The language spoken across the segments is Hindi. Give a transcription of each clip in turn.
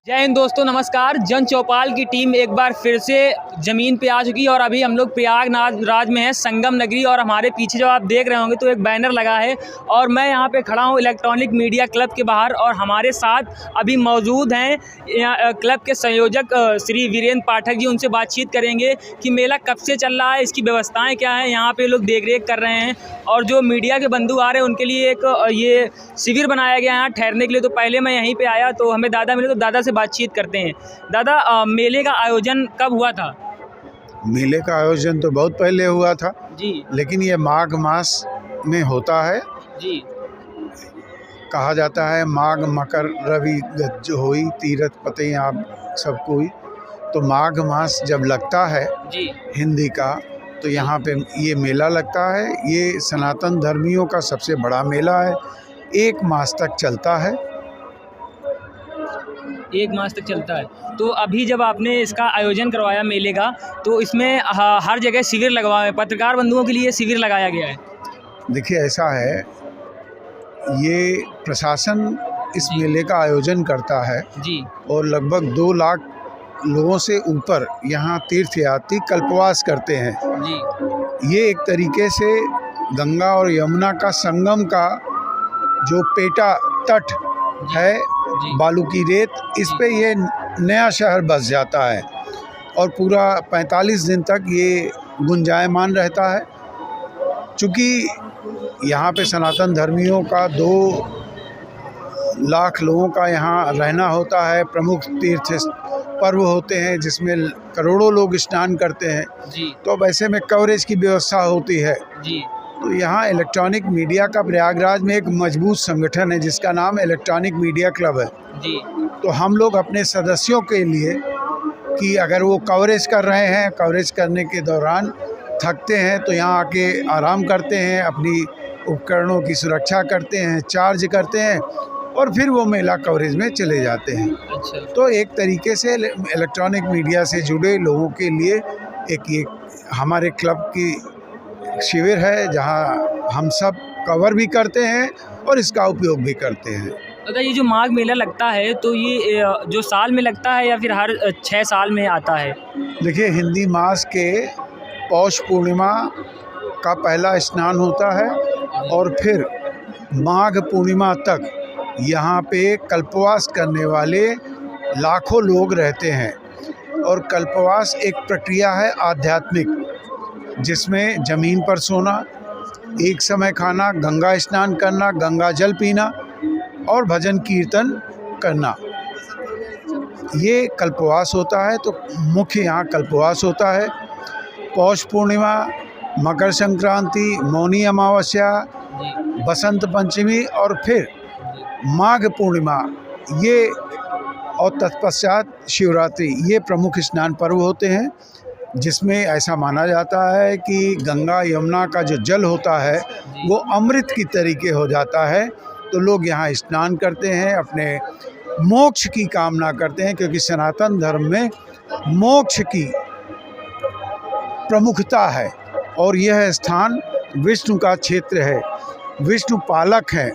जय हिंद दोस्तों, नमस्कार। जन चौपाल की टीम एक बार फिर से ज़मीन पे आ चुकी है और अभी हम लोग प्रयागराज में हैं, संगम नगरी। और हमारे पीछे जो आप देख रहे होंगे तो एक बैनर लगा है और मैं यहाँ पे खड़ा हूँ इलेक्ट्रॉनिक मीडिया क्लब के बाहर। और हमारे साथ अभी मौजूद हैं क्लब के संयोजक श्री वीरेंद्र पाठक जी। उनसे बातचीत करेंगे कि मेला कब से चल रहा है, इसकी व्यवस्थाएँ क्या हैं, यहाँ पर लोग देख रेख कर रहे हैं। और जो मीडिया के बंधु आ रहे हैं उनके लिए एक ये शिविर बनाया गया है यहाँ ठहरने के लिए। तो पहले मैं यहीं पे आया तो हमें दादा मिले, तो दादा से बातचीत करते हैं। दादा, मेले का आयोजन कब हुआ था? मेले का आयोजन तो बहुत पहले हुआ था जी, लेकिन ये माघ मास में होता है जी, कहा जाता है। माघ मकर रवि गज होई तीरथ पते आप सब कोई। तो माघ मास जब लगता है जी, हिंदी का तो यहाँ पे ये मेला लगता है। ये सनातन धर्मियों का सबसे बड़ा मेला है, 1 मास तक चलता है। 1 मास तक चलता है। तो अभी जब आपने इसका आयोजन करवाया मेले का, तो इसमें हर जगह शिविर लगवाए, पत्रकार बंधुओं के लिए शिविर लगाया गया है। देखिए, ऐसा है, ये प्रशासन इस मेले का आयोजन करता है जी, और लगभग 2 लाख लोगों से ऊपर यहाँ तीर्थयात्री कल्पवास करते हैं। जी, ये एक तरीके से गंगा और यमुना का संगम का जो पेटा तट है, बालू की रेत, इस पे ये नया शहर बस जाता है और पूरा 45 दिन तक ये गुंजायमान रहता है। चूँकि यहाँ पे सनातन धर्मियों का 2 लाख लोगों का यहाँ रहना होता है। प्रमुख तीर्थ पर्व होते हैं जिसमें करोड़ों लोग स्नान करते हैं। जी, तो अब ऐसे में कवरेज की व्यवस्था होती है। जी, तो यहाँ इलेक्ट्रॉनिक मीडिया का प्रयागराज में एक मजबूत संगठन है जिसका नाम इलेक्ट्रॉनिक मीडिया क्लब है। जी, तो हम लोग अपने सदस्यों के लिए कि अगर वो कवरेज कर रहे हैं, कवरेज करने के दौरान थकते हैं तो यहाँ आके आराम करते हैं, अपनी उपकरणों की सुरक्षा करते हैं, चार्ज करते हैं और फिर वो मेला कवरेज में चले जाते हैं। अच्छा, तो एक तरीके से इलेक्ट्रॉनिक मीडिया से जुड़े लोगों के लिए एक हमारे क्लब की शिविर है जहां हम सब कवर भी करते हैं और इसका उपयोग भी करते हैं। दादा, ये जो माघ मेला लगता है तो ये जो साल में लगता है या फिर हर 6 साल में आता है? देखिए, हिंदी मास के पौष पूर्णिमा का पहला स्नान होता है और फिर माघ पूर्णिमा तक यहाँ पे कल्पवास करने वाले लाखों लोग रहते हैं। और कल्पवास एक प्रक्रिया है आध्यात्मिक, जिसमें ज़मीन पर सोना, एक समय खाना, गंगा स्नान करना, गंगा जल पीना और भजन कीर्तन करना, ये कल्पवास होता है। तो मुख्य यहाँ कल्पवास होता है। पौष पूर्णिमा, मकर संक्रांति, मौनी अमावस्या, बसंत पंचमी और फिर माघ पूर्णिमा, ये और तत्पश्चात शिवरात्रि, ये प्रमुख स्नान पर्व होते हैं जिसमें ऐसा माना जाता है कि गंगा यमुना का जो जल होता है वो अमृत की तरीके हो जाता है। तो लोग यहाँ स्नान करते हैं, अपने मोक्ष की कामना करते हैं, क्योंकि सनातन धर्म में मोक्ष की प्रमुखता है और यह स्थान विष्णु का क्षेत्र है। विष्णु पालक हैं,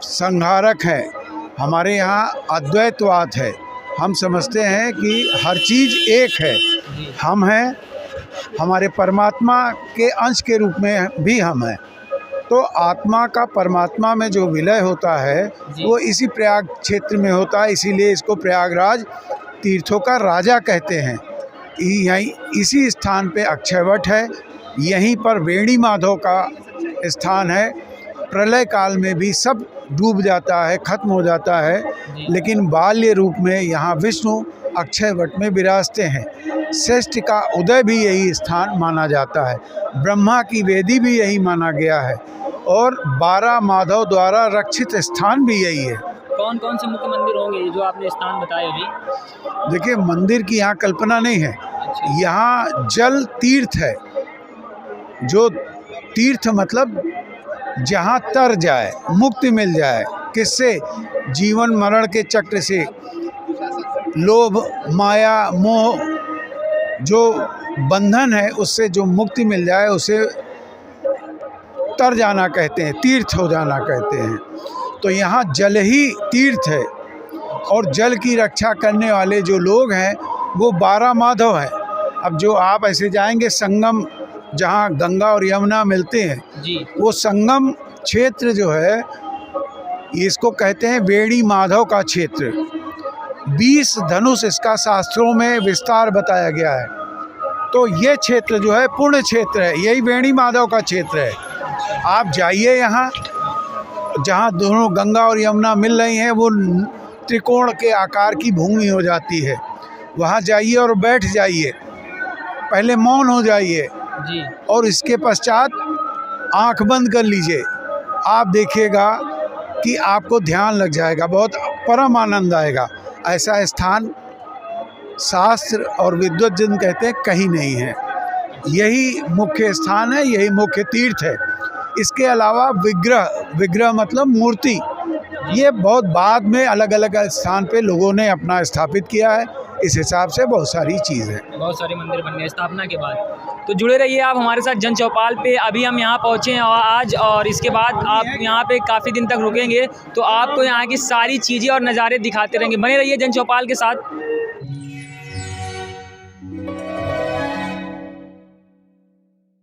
संहारक हैं। हमारे यहाँ अद्वैतवाद है, हम समझते हैं कि हर चीज़ एक है। हम हैं, हमारे परमात्मा के अंश के रूप में भी हम हैं। तो आत्मा का परमात्मा में जो विलय होता है वो इसी प्रयाग क्षेत्र में होता है, इसीलिए इसको प्रयागराज तीर्थों का राजा कहते हैं। यहीं इसी स्थान पे अक्षयवट है, यहीं पर वेणी माधव का स्थान है। प्रलय काल में भी सब डूब जाता है, खत्म हो जाता है, लेकिन बाल्य रूप में यहाँ विष्णु अक्षयवट में विराजते हैं। श्रेष्ठ का उदय भी यही स्थान माना जाता है, ब्रह्मा की वेदी भी यही माना गया है और 12 माधव द्वारा रक्षित स्थान भी यही है। कौन कौन से मुख्य मंदिर होंगे जो आपने स्थान बताए अभी? देखिए, मंदिर की यहाँ कल्पना नहीं है, यहाँ जल तीर्थ है। जो तीर्थ मतलब जहाँ तर जाए, मुक्ति मिल जाए, किससे? जीवन मरण के चक्र से, लोभ माया मोह जो बंधन है उससे जो मुक्ति मिल जाए उसे तर जाना कहते हैं, तीर्थ हो जाना कहते हैं। तो यहाँ जल ही तीर्थ है और जल की रक्षा करने वाले जो लोग हैं वो 12 माधव हैं। अब जो आप ऐसे जाएंगे संगम, जहाँ गंगा और यमुना मिलते हैं जी, वो संगम क्षेत्र जो है इसको कहते हैं वेणी माधव का क्षेत्र। 20 धनुष इसका शास्त्रों में विस्तार बताया गया है। तो ये क्षेत्र जो है पुण्य क्षेत्र है, यही वेणी माधव का क्षेत्र है। आप जाइए यहाँ जहाँ दोनों गंगा और यमुना मिल रही हैं, वो त्रिकोण के आकार की भूमि हो जाती है। वहाँ जाइए और बैठ जाइए, पहले मौन हो जाइए जी, और इसके पश्चात आंख बंद कर लीजिए। आप देखिएगा कि आपको ध्यान लग जाएगा, बहुत परम आनंद आएगा। ऐसा स्थान शास्त्र और विद्वत जन कहते हैं कहीं नहीं है। यही मुख्य स्थान है, यही मुख्य तीर्थ है। इसके अलावा विग्रह मतलब मूर्ति, ये बहुत बाद में अलग अलग स्थान पे लोगों ने अपना स्थापित किया है। इस हिसाब से बहुत सारी चीज़ है, बहुत सारे मंदिर बन गए स्थापना के बाद। तो जुड़े रहिए आप हमारे साथ जन चौपाल पे। अभी हम यहाँ पहुँचे हैं आज, और इसके बाद आप यहाँ पे काफ़ी दिन तक रुकेंगे तो आपको यहाँ की सारी चीज़ें और नज़ारे दिखाते रहेंगे। बने रहिए जन चौपाल के साथ।